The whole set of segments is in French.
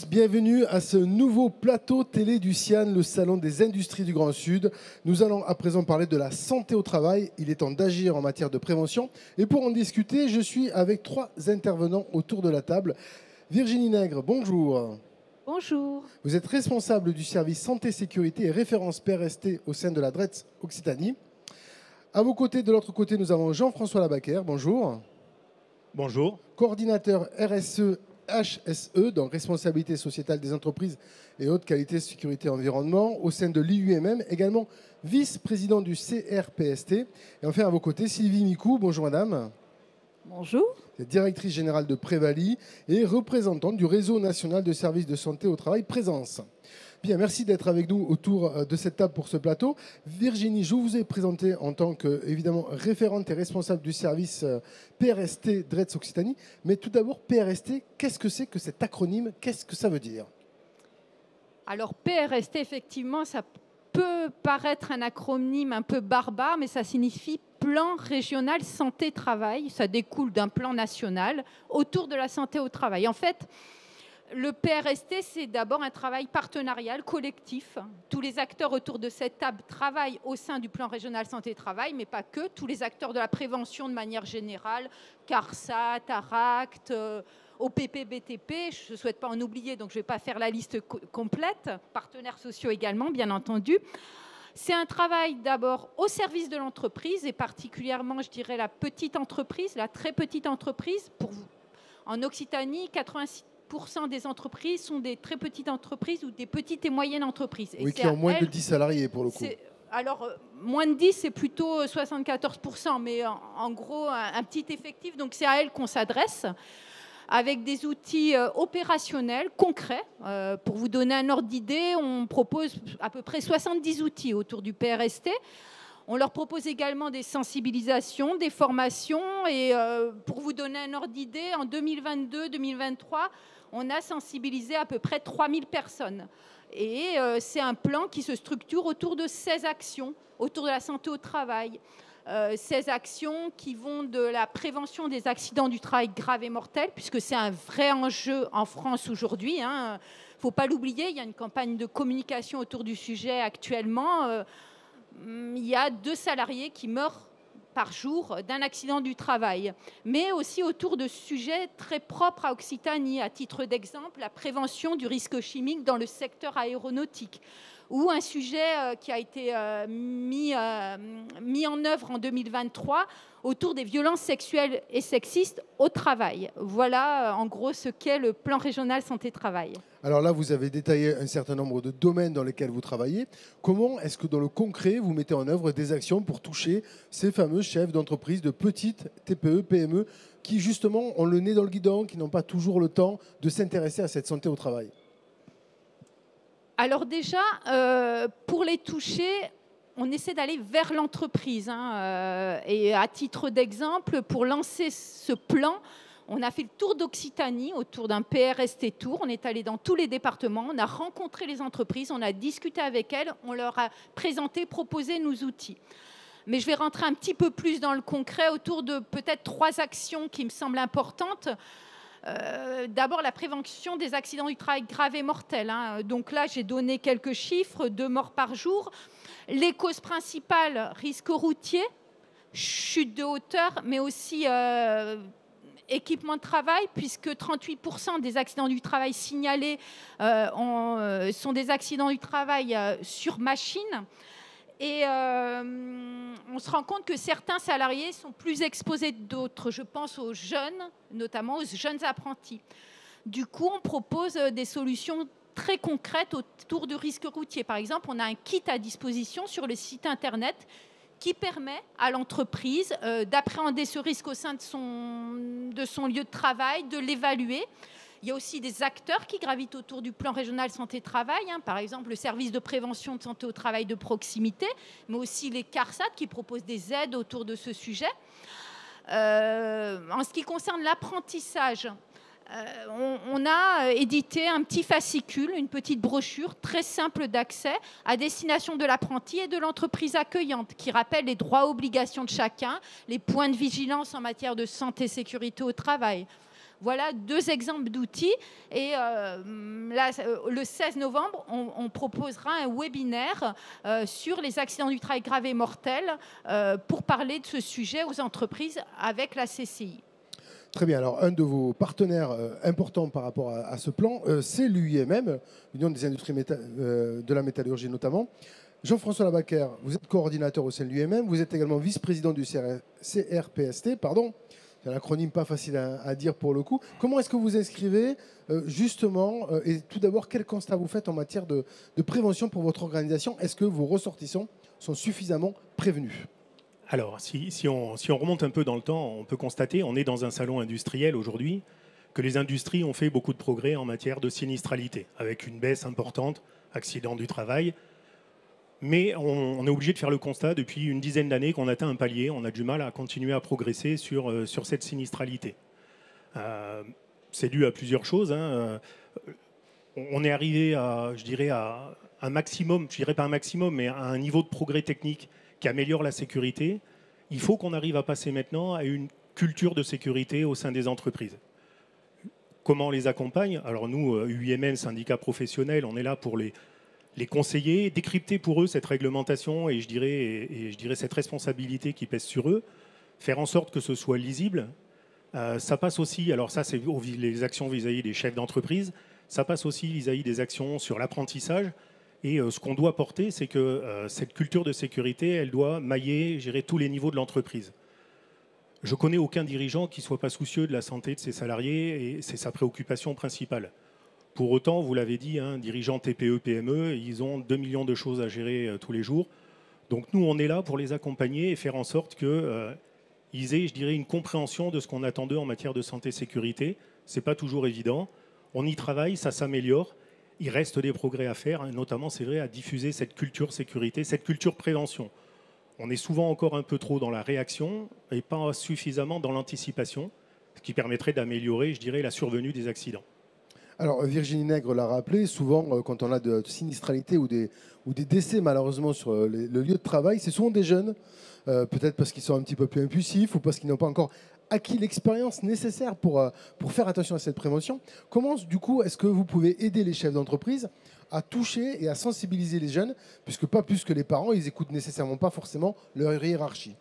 tous, bienvenue à ce nouveau plateau télé du CIAN, le salon des industries du Grand Sud. Nous allons à présent parler de la santé au travail. Il est temps d'agir en matière de prévention. Et pour en discuter, je suis avec trois intervenants autour de la table. Virginie Nègre, bonjour. Bonjour. Vous êtes responsable du service santé, sécurité et référence PRST au sein de la DRETS Occitanie. À vos côtés, de l'autre côté, nous avons Jean-François Labaquère, bonjour. Bonjour. Coordinateur RSE HSE, donc responsabilité sociétale des entreprises et haute qualité, sécurité et environnement, au sein de l'IUMM, également vice-président du CRPST. Et enfin, à vos côtés, Sylvie Micou, bonjour madame. Bonjour. Directrice générale de Prévali et représentante du réseau national de services de santé au travail Présence. Bien, merci d'être avec nous autour de cette table pour ce plateau. Virginie, je vous ai présenté en tant que, évidemment, référente et responsable du service PRST DRETS Occitanie. Mais tout d'abord, PRST, qu'est-ce que c'est que cet acronyme? Qu'est-ce que ça veut dire? Alors PRST, effectivement, ça peut paraître un acronyme un peu barbare, mais ça signifie Plan Régional Santé-Travail. Ça découle d'un plan national autour de la santé au travail. En fait, le PRST, c'est d'abord un travail partenarial, collectif. Tous les acteurs autour de cette table travaillent au sein du plan régional santé-travail, mais pas que. Tous les acteurs de la prévention de manière générale, CARSAT, ARACT, OPP, BTP, je ne souhaite pas en oublier, donc je ne vais pas faire la liste complète. Partenaires sociaux également, bien entendu. C'est un travail d'abord au service de l'entreprise, et particulièrement, je dirais, la petite entreprise, la très petite entreprise. En Occitanie, 86% des entreprises sont des très petites entreprises ou des petites et moyennes entreprises. Oui, qui ont moins de 10 salariés pour le coup. Alors, moins de 10, c'est plutôt 74%, mais en gros, un petit effectif. Donc, c'est à elles qu'on s'adresse avec des outils opérationnels, concrets. Pour vous donner un ordre d'idée, on propose à peu près 70 outils autour du PRST. On leur propose également des sensibilisations, des formations. Et pour vous donner un ordre d'idée, en 2022-2023, on a sensibilisé à peu près 3000 personnes. Et c'est un plan qui se structure autour de 16 actions, autour de la santé au travail. 16 actions qui vont de la prévention des accidents du travail graves et mortels, puisque c'est un vrai enjeu en France aujourd'hui. Il ne faut pas l'oublier, il y a une campagne de communication autour du sujet actuellement. Il y a 2 salariés qui meurent par jour d'un accident du travail, mais aussi autour de sujets très propres à Occitanie. À titre d'exemple, la prévention du risque chimique dans le secteur aéronautique, ou un sujet qui a été mis en œuvre en 2023 autour des violences sexuelles et sexistes au travail. Voilà en gros ce qu'est le plan régional santé-travail. Alors là, vous avez détaillé un certain nombre de domaines dans lesquels vous travaillez. Comment est-ce que dans le concret, vous mettez en œuvre des actions pour toucher ces fameux chefs d'entreprise de petites TPE, PME, qui justement ont le nez dans le guidon, qui n'ont pas toujours le temps de s'intéresser à cette santé au travail? Alors déjà, pour les toucher, on essaie d'aller vers l'entreprise. Et à titre d'exemple, pour lancer ce plan, on a fait le tour d'Occitanie autour d'un PRST Tour. On est allé dans tous les départements, on a rencontré les entreprises, on a discuté avec elles, on leur a présenté, proposé nos outils. Mais je vais rentrer un petit peu plus dans le concret autour de peut-être 3 actions qui me semblent importantes. D'abord, la prévention des accidents du travail graves et mortels. Donc là, j'ai donné quelques chiffres, 2 morts par jour. Les causes principales, risque routier, chute de hauteur, mais aussi équipement de travail, puisque 38% des accidents du travail signalés sont des accidents du travail sur machine. Et on se rend compte que certains salariés sont plus exposés que d'autres. Je pense aux jeunes, notamment aux jeunes apprentis. Du coup, on propose des solutions très concrètes autour du risque routier. Par exemple, on a un kit à disposition sur le site internet qui permet à l'entreprise d'appréhender ce risque au sein de son lieu de travail, de l'évaluer. Il y a aussi des acteurs qui gravitent autour du plan régional santé-travail, par exemple le service de prévention de santé au travail de proximité, mais aussi les CARSAT qui proposent des aides autour de ce sujet. En ce qui concerne l'apprentissage, on a édité un petit fascicule, une petite brochure très simple d'accès à destination de l'apprenti et de l'entreprise accueillante qui rappelle les droits et obligations de chacun, les points de vigilance en matière de santé et sécurité au travail. Voilà 2 exemples d'outils. Et là, le 16 novembre, on proposera un webinaire sur les accidents du travail graves et mortels pour parler de ce sujet aux entreprises avec la CCI. Très bien. Alors, un de vos partenaires importants par rapport à ce plan, c'est l'UIMM, l'Union des industries de la métallurgie notamment. Jean-François Labaquère, vous êtes coordinateur au sein de l'UIMM, vous êtes également vice-président du CRPST, pardon. C'est un acronyme pas facile à dire pour le coup. Comment est-ce que vous inscrivez justement, et tout d'abord, quel constat vous faites en matière de prévention pour votre organisation? Est-ce que vos ressortissants sont suffisamment prévenus? Alors, si on remonte un peu dans le temps, on peut constater, on est dans un salon industriel aujourd'hui, que les industries ont fait beaucoup de progrès en matière de sinistralité, avec une baisse importante, accidents du travail. Mais on est obligé de faire le constat depuis une dizaine d'années qu'on atteint un palier, on a du mal à continuer à progresser sur cette sinistralité. C'est dû à plusieurs choses. On est arrivé à, je dirais, à un maximum, je dirais pas un maximum, mais à un niveau de progrès technique qui améliore la sécurité. Il faut qu'on arrive à passer maintenant à une culture de sécurité au sein des entreprises. Comment on les accompagne? Alors nous, UIMM, syndicat professionnel, on est là pour les conseiller, décrypter pour eux cette réglementation et je dirais cette responsabilité qui pèse sur eux, faire en sorte que ce soit lisible. Ça passe aussi, alors ça c'est les actions vis-à-vis des chefs d'entreprise, ça passe aussi vis-à-vis des actions sur l'apprentissage. Et ce qu'on doit porter, c'est que cette culture de sécurité, elle doit mailler, gérer tous les niveaux de l'entreprise. Je connais aucun dirigeant qui ne soit pas soucieux de la santé de ses salariés et c'est sa préoccupation principale. Pour autant, vous l'avez dit, dirigeants TPE, PME, ils ont 2 millions de choses à gérer tous les jours. Donc nous, on est là pour les accompagner et faire en sorte qu'ils aient, je dirais, une compréhension de ce qu'on attend d'eux en matière de santé-sécurité. Ce n'est pas toujours évident. On y travaille, ça s'améliore. Il reste des progrès à faire, notamment, c'est vrai, à diffuser cette culture sécurité, cette culture prévention. On est souvent encore un peu trop dans la réaction et pas suffisamment dans l'anticipation, ce qui permettrait d'améliorer, je dirais, la survenue des accidents. Alors, Virginie Nègre l'a rappelé, souvent, quand on a de sinistralité ou des décès, malheureusement, sur le lieu de travail, c'est souvent des jeunes, peut-être parce qu'ils sont un petit peu plus impulsifs ou parce qu'ils n'ont pas encore acquis l'expérience nécessaire pour faire attention à cette prévention. Comment, du coup, est-ce que vous pouvez aider les chefs d'entreprise à toucher et à sensibiliser les jeunes, puisque pas plus que les parents, ils n'écoutent nécessairement pas forcément leur hiérarchie?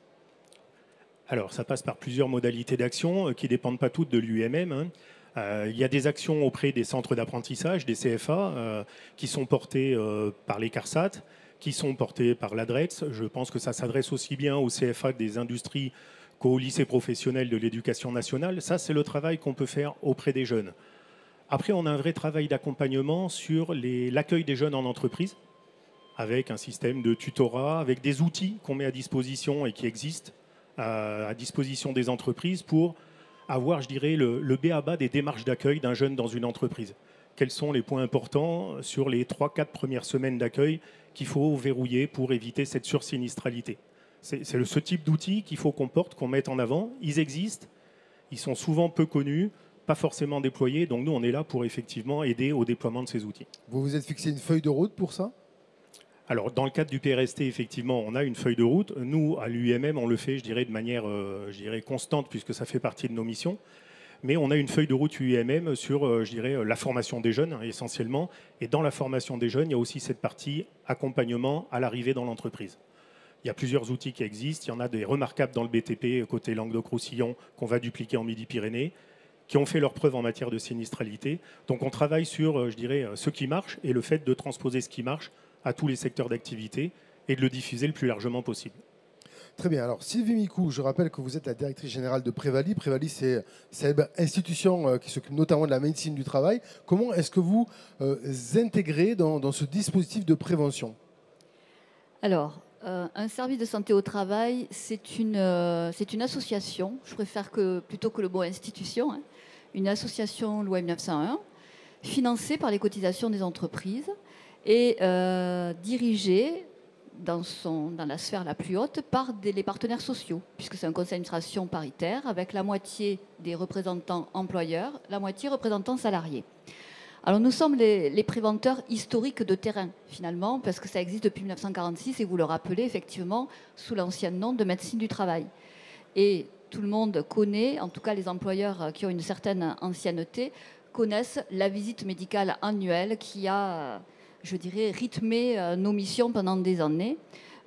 Alors, ça passe par plusieurs modalités d'action qui ne dépendent pas toutes de l'UIMM. Il y a des actions auprès des centres d'apprentissage, des CFA, qui sont portées par les CARSAT, qui sont portées par l'ADREX. Je pense que ça s'adresse aussi bien aux CFA des industries qu'au lycée professionnel de l'éducation nationale. Ça, c'est le travail qu'on peut faire auprès des jeunes. Après, on a un vrai travail d'accompagnement sur l'accueil des jeunes en entreprise, avec un système de tutorat, avec des outils qu'on met à disposition et qui existent à disposition des entreprises pour avoir, je dirais, le b.a.-ba des démarches d'accueil d'un jeune dans une entreprise. Quels sont les points importants sur les 3-4 premières semaines d'accueil qu'il faut verrouiller pour éviter cette sursinistralité? C'est ce type d'outils qu'il faut qu'on porte, qu'on mette en avant. Ils existent, ils sont souvent peu connus, pas forcément déployés. Donc nous, on est là pour effectivement aider au déploiement de ces outils. Vous vous êtes fixé une feuille de route pour ça? Alors, dans le cadre du PRST, effectivement, on a une feuille de route. Nous, à l'UIMM, on le fait, je dirais, de manière constante, puisque ça fait partie de nos missions. Mais on a une feuille de route UIMM sur, je dirais, la formation des jeunes, essentiellement. Et dans la formation des jeunes, il y a aussi cette partie accompagnement à l'arrivée dans l'entreprise. Il y a plusieurs outils qui existent. Il y en a des remarquables dans le BTP, côté Languedoc-Roussillon, qu'on va dupliquer en Midi-Pyrénées, qui ont fait leurs preuves en matière de sinistralité. Donc, on travaille sur, je dirais, ce qui marche et le fait de transposer ce qui marche à tous les secteurs d'activité et de le diffuser le plus largement possible. Très bien. Alors, Sylvie Micou, je rappelle que vous êtes la directrice générale de Prévali. Prévali, c'est une institution qui s'occupe notamment de la médecine du travail. Comment est-ce que vous intégrez dans ce dispositif de prévention? Alors, un service de santé au travail, c'est une association, je préfère plutôt que le mot institution, une association loi 1901, financée par les cotisations des entreprises et dirigée dans la sphère la plus haute par les partenaires sociaux, puisque c'est un conseil d'administration paritaire avec la moitié des représentants employeurs, la moitié représentants salariés. Alors nous sommes les préventeurs historiques de terrain, finalement, parce que ça existe depuis 1946 et vous le rappelez, effectivement, sous l'ancien nom de médecine du travail. Et tout le monde connaît, en tout cas les employeurs qui ont une certaine ancienneté, connaissent la visite médicale annuelle qui a, je dirais, rythmé nos missions pendant des années.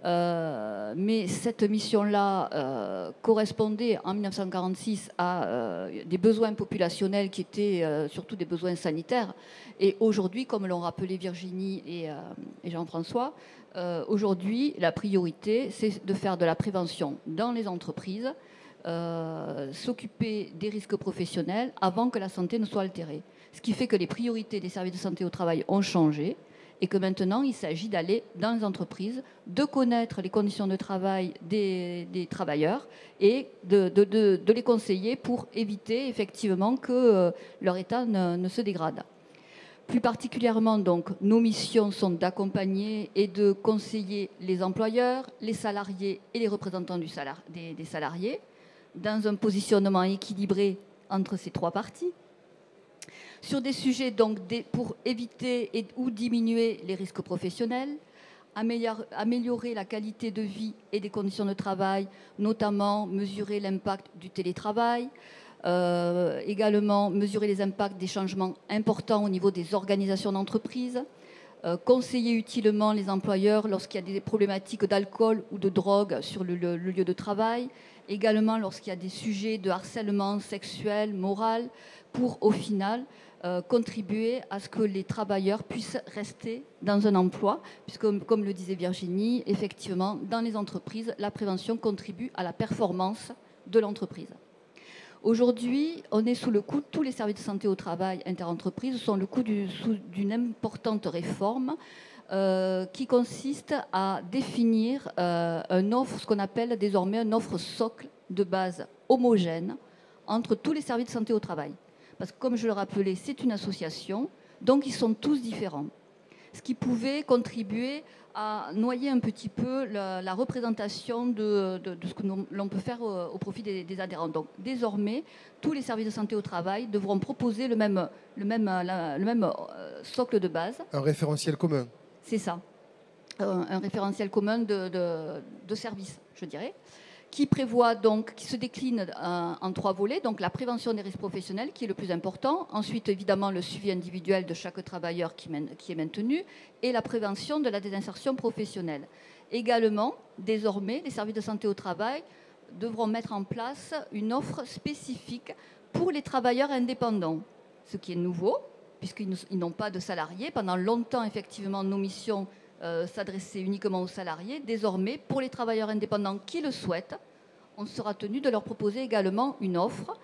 Mais cette mission-là correspondait en 1946 à des besoins populationnels qui étaient surtout des besoins sanitaires. Et aujourd'hui, comme l'ont rappelé Virginie et Jean-François, aujourd'hui, la priorité, c'est de faire de la prévention dans les entreprises, s'occuper des risques professionnels avant que la santé ne soit altérée. Ce qui fait que les priorités des services de santé au travail ont changé et que maintenant, il s'agit d'aller dans les entreprises, de connaître les conditions de travail des travailleurs et de les conseiller pour éviter effectivement que leur état ne se dégrade. Plus particulièrement, donc, nos missions sont d'accompagner et de conseiller les employeurs, les salariés et les représentants des salariés dans un positionnement équilibré entre ces trois parties, sur des sujets donc, pour éviter ou diminuer les risques professionnels, améliorer la qualité de vie et des conditions de travail, notamment mesurer l'impact du télétravail, également mesurer les impacts des changements importants au niveau des organisations d'entreprise, conseiller utilement les employeurs lorsqu'il y a des problématiques d'alcool ou de drogue sur le lieu de travail, également lorsqu'il y a des sujets de harcèlement sexuel, moral, pour au final contribuer à ce que les travailleurs puissent rester dans un emploi, puisque comme le disait Virginie, effectivement, dans les entreprises, la prévention contribue à la performance de l'entreprise. Aujourd'hui, on est sous le coup, tous les services de santé au travail interentreprises sont le coup d'une importante réforme qui consiste à définir une offre, ce qu'on appelle désormais une offre socle de base homogène entre tous les services de santé au travail. Parce que comme je le rappelais, c'est une association, donc ils sont tous différents. Ce qui pouvait contribuer à noyer un petit peu la représentation de ce que l'on peut faire au profit des adhérents. Donc désormais, tous les services de santé au travail devront proposer le même socle de base. Un référentiel commun. C'est ça. Un référentiel commun de services, je dirais, qui prévoit donc, qui se décline en trois volets. Donc la prévention des risques professionnels, qui est le plus important. Ensuite, évidemment, le suivi individuel de chaque travailleur qui est maintenu. Et la prévention de la désinsertion professionnelle. Également, désormais, les services de santé au travail devront mettre en place une offre spécifique pour les travailleurs indépendants. Ce qui est nouveau, puisqu'ils n'ont pas de salariés. Pendant longtemps, effectivement, nos missions s'adresser uniquement aux salariés. Désormais, pour les travailleurs indépendants qui le souhaitent, on sera tenu de leur proposer également une offre.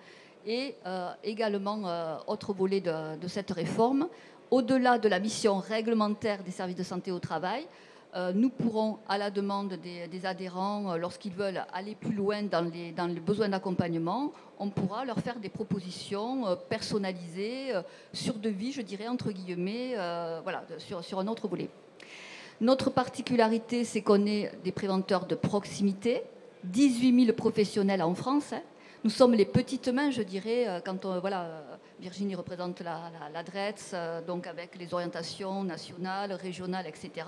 Et également, autre volet de cette réforme, au-delà de la mission réglementaire des services de santé au travail, nous pourrons, à la demande des adhérents, lorsqu'ils veulent aller plus loin dans les besoins d'accompagnement, on pourra leur faire des propositions personnalisées, sur devis, je dirais, entre guillemets, voilà, sur un autre volet. Notre particularité, c'est qu'on est des préventeurs de proximité, 18 000 professionnels en France. Hein. Nous sommes les petites mains, je dirais, quand Virginie représente la DRETS, donc avec les orientations nationales, régionales, etc.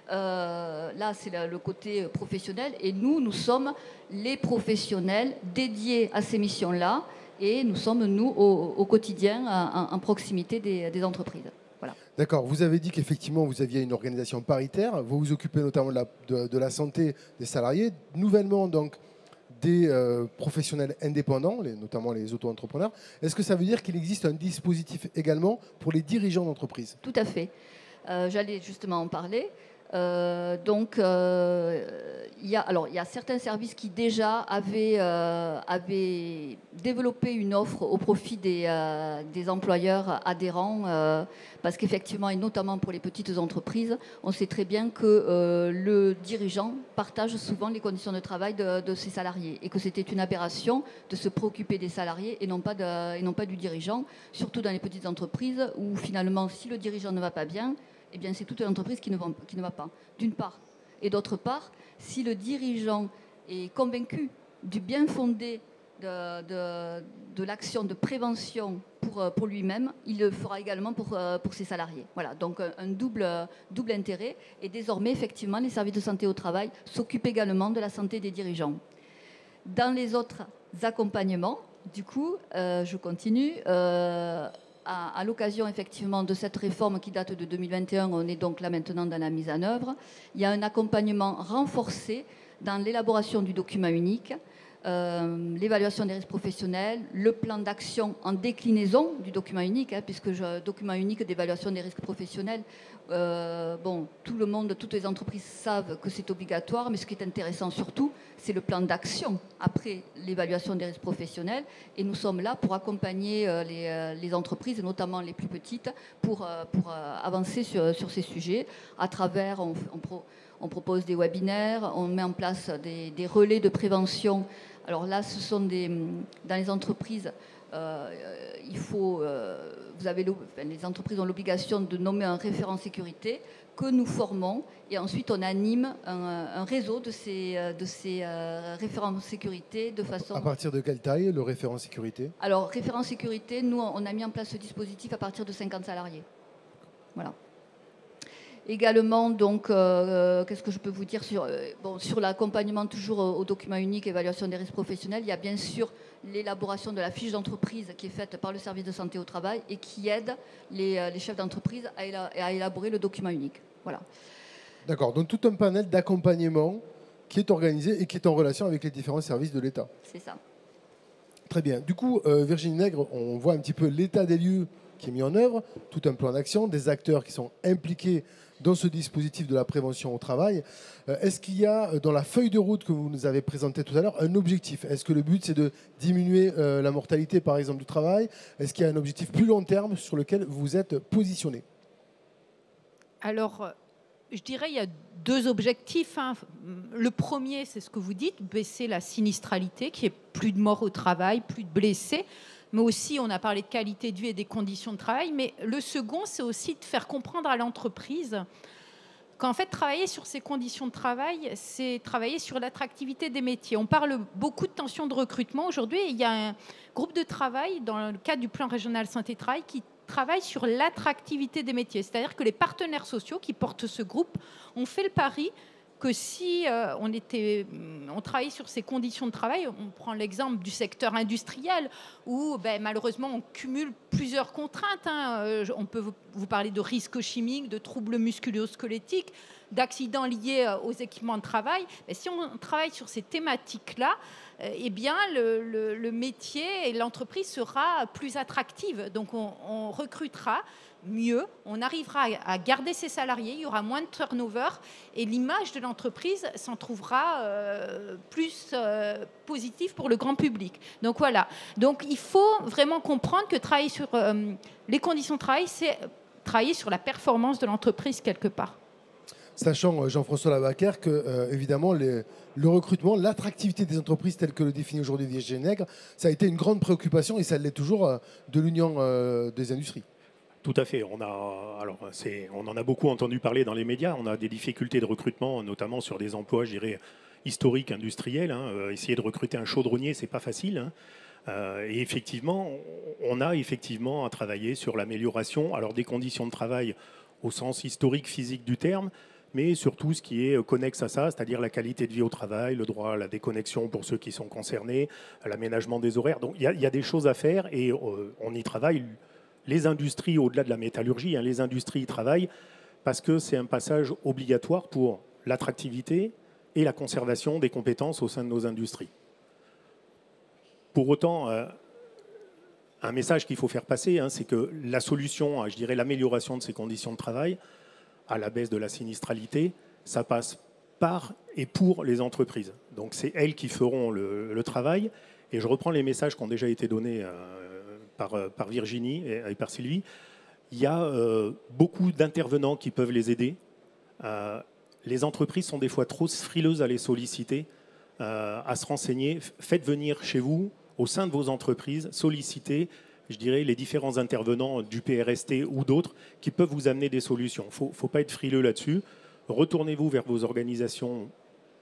Là, c'est le côté professionnel. Et nous sommes les professionnels dédiés à ces missions-là. Et nous sommes, nous, au quotidien, en proximité des entreprises. Voilà. D'accord. Vous avez dit qu'effectivement, vous aviez une organisation paritaire. Vous vous occupez notamment de la santé des salariés. Nouvellement, donc, des professionnels indépendants, notamment les auto-entrepreneurs. Est-ce que ça veut dire qu'il existe un dispositif également pour les dirigeants d'entreprise ? Tout à fait. J'allais justement en parler. Il y a certains services qui déjà avaient développé une offre au profit des employeurs adhérents, parce qu'effectivement, et notamment pour les petites entreprises, on sait très bien que le dirigeant partage souvent les conditions de travail de ses salariés, et que c'était une aberration de se préoccuper des salariés et non pas du dirigeant, surtout dans les petites entreprises où finalement, si le dirigeant ne va pas bien, eh bien, c'est toute l'entreprise qui ne va pas, d'une part. Et d'autre part, si le dirigeant est convaincu du bien fondé de l'action de prévention pour lui-même, il le fera également pour ses salariés. Voilà, donc un double intérêt. Et désormais, effectivement, les services de santé au travail s'occupent également de la santé des dirigeants. Dans les autres accompagnements. Du coup, je continue. À l'occasion effectivement de cette réforme qui date de 2021, on est donc là maintenant dans la mise en œuvre. Il y a un accompagnement renforcé dans l'élaboration du document unique, l'évaluation des risques professionnels, le plan d'action en déclinaison du document unique, puisque document unique d'évaluation des risques professionnels, tout le monde, toutes les entreprises savent que c'est obligatoire, mais ce qui est intéressant surtout, c'est le plan d'action après l'évaluation des risques professionnels. Et nous sommes là pour accompagner les entreprises, notamment les plus petites, pour avancer sur ces sujets. À travers, on propose des webinaires, on met en place des relais de prévention. Alors là, ce sont dans les entreprises, les entreprises ont l'obligation de nommer un référent sécurité que nous formons, et ensuite on anime un réseau de ces référents sécurité de façon... À partir de quelle taille, le référent sécurité? Alors, référent sécurité, nous, on a mis en place ce dispositif à partir de 50 salariés. Voilà. Également, donc, qu'est-ce que je peux vous dire sur l'accompagnement toujours au document unique, évaluation des risques professionnels. Il y a bien sûr l'élaboration de la fiche d'entreprise qui est faite par le service de santé au travail et qui aide les chefs d'entreprise à élaborer le document unique. Voilà. D'accord, donc tout un panel d'accompagnement qui est organisé et qui est en relation avec les différents services de l'État. C'est ça. Très bien. Du coup, Virginie Nègre, on voit un petit peu l'état des lieux qui est mis en œuvre, tout un plan d'action, des acteurs qui sont impliqués dans ce dispositif de la prévention au travail. Est-ce qu'il y a, dans la feuille de route que vous nous avez présentée tout à l'heure, un objectif? Est-ce que le but, c'est de diminuer la mortalité, par exemple, du travail? Est-ce qu'il y a un objectif plus long terme sur lequel vous êtes positionné? Alors, je dirais il y a deux objectifs. Le premier, c'est ce que vous dites, baisser la sinistralité, qu'il n'y ait plus de morts au travail, plus de blessés. Mais aussi, on a parlé de qualité de vie et des conditions de travail. Mais le second, c'est aussi de faire comprendre à l'entreprise qu'en fait, travailler sur ces conditions de travail, c'est travailler sur l'attractivité des métiers. On parle beaucoup de tensions de recrutement. Aujourd'hui, il y a un groupe de travail dans le cadre du plan régional santé-travail qui travaille sur l'attractivité des métiers. C'est-à-dire que les partenaires sociaux qui portent ce groupe ont fait le pari que si on travaillait sur ces conditions de travail, on prend l'exemple du secteur industriel où malheureusement on cumule plusieurs contraintes. On peut vous parler de risques chimiques, de troubles musculo-squelettiques, d'accidents liés aux équipements de travail. Mais si on travaille sur ces thématiques-là, eh bien le métier et l'entreprise sera plus attractive. Donc on recrutera mieux, on arrivera à garder ses salariés, il y aura moins de turnover et l'image de l'entreprise s'en trouvera plus positive pour le grand public. Donc voilà, donc il faut vraiment comprendre que travailler sur les conditions de travail, c'est travailler sur la performance de l'entreprise quelque part. Sachant, Jean-François Labaquère, que évidemment le recrutement, l'attractivité des entreprises telles que le définit aujourd'hui Virginie Nègre, ça a été une grande préoccupation et ça l'est toujours de l'Union des industries. Tout à fait. On en a beaucoup entendu parler dans les médias. On a des difficultés de recrutement, notamment sur des emplois, je dirais, historiques, industriels. Essayer de recruter un chaudronnier, c'est pas facile. Et effectivement, on a effectivement à travailler sur l'amélioration des conditions de travail au sens historique, physique du terme, mais surtout ce qui est connexe à ça, c'est-à-dire la qualité de vie au travail, le droit à la déconnexion pour ceux qui sont concernés, l'aménagement des horaires. Donc il y a des choses à faire et on y travaille. Les industries, au-delà de la métallurgie, les industries y travaillent parce que c'est un passage obligatoire pour l'attractivité et la conservation des compétences au sein de nos industries. Pour autant, un message qu'il faut faire passer, c'est que la solution, je dirais l'amélioration de ces conditions de travail, à la baisse de la sinistralité, ça passe par et pour les entreprises. Donc c'est elles qui feront le travail. Et je reprends les messages qui ont déjà été donnés par Virginie et par Sylvie. Il y a beaucoup d'intervenants qui peuvent les aider. Les entreprises sont des fois trop frileuses à les solliciter, à se renseigner. Faites venir chez vous, au sein de vos entreprises, solliciter, je dirais, les différents intervenants du PRST ou d'autres qui peuvent vous amener des solutions. Il ne faut pas être frileux là-dessus. Retournez-vous vers vos organisations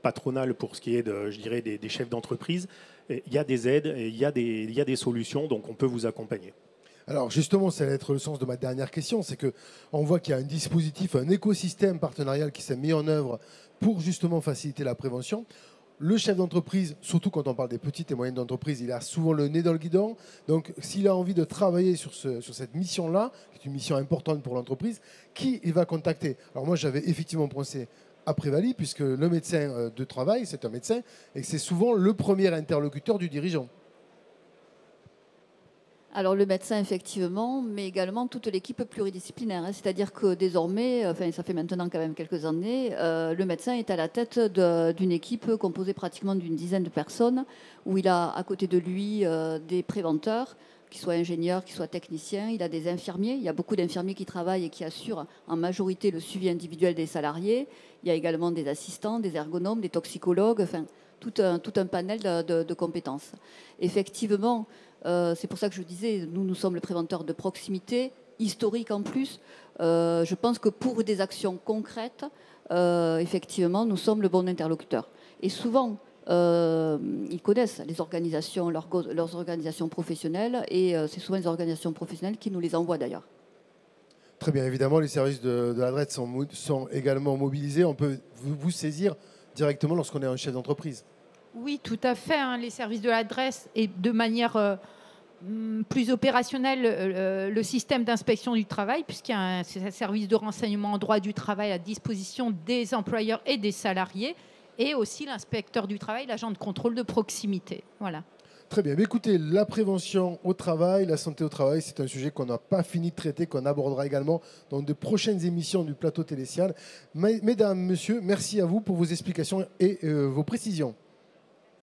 patronales pour ce qui est, je dirais, des chefs d'entreprise. Il y a des aides, il y a des solutions, donc on peut vous accompagner. Alors justement, ça va être le sens de ma dernière question, c'est qu'on voit qu'il y a un dispositif, un écosystème partenarial qui s'est mis en œuvre pour justement faciliter la prévention. le chef d'entreprise, surtout quand on parle des petites et moyennes entreprises, il a souvent le nez dans le guidon. Donc, s'il a envie de travailler sur cette mission-là, qui est une mission importante pour l'entreprise, qui il va contacter? Alors moi, j'avais effectivement pensé à Prévaly, puisque le médecin de travail, c'est un médecin, et c'est souvent le premier interlocuteur du dirigeant. Alors le médecin, effectivement, mais également toute l'équipe pluridisciplinaire. C'est-à-dire que désormais, enfin ça fait maintenant quand même quelques années, le médecin est à la tête d'une équipe composée pratiquement d'une dizaine de personnes, où il a à côté de lui des préventeurs, qu'ils soient ingénieurs, qu'ils soient techniciens. Il a des infirmiers. Il y a beaucoup d'infirmiers qui travaillent et qui assurent en majorité le suivi individuel des salariés. Il y a également des assistants, des ergonomes, des toxicologues, enfin tout un panel de compétences. Effectivement, c'est pour ça que je disais, nous sommes le préventeur de proximité, historique en plus. Je pense que pour des actions concrètes, effectivement, nous sommes le bon interlocuteur. Et souvent, ils connaissent les organisations, leurs organisations professionnelles, et c'est souvent les organisations professionnelles qui nous les envoient d'ailleurs. Très bien, évidemment, les services de la DRET sont également mobilisés. On peut vous saisir directement lorsqu'on est un chef d'entreprise. Oui, tout à fait. Les services de l'adresse et de manière plus opérationnelle, le système d'inspection du travail, puisqu'il y a un service de renseignement en droit du travail à disposition des employeurs et des salariés, et aussi l'inspecteur du travail, l'agent de contrôle de proximité. Voilà. Très bien. Mais écoutez, la prévention au travail, la santé au travail, c'est un sujet qu'on n'a pas fini de traiter, qu'on abordera également dans de prochaines émissions du plateau Télésial. Mesdames, Messieurs, merci à vous pour vos explications et vos précisions.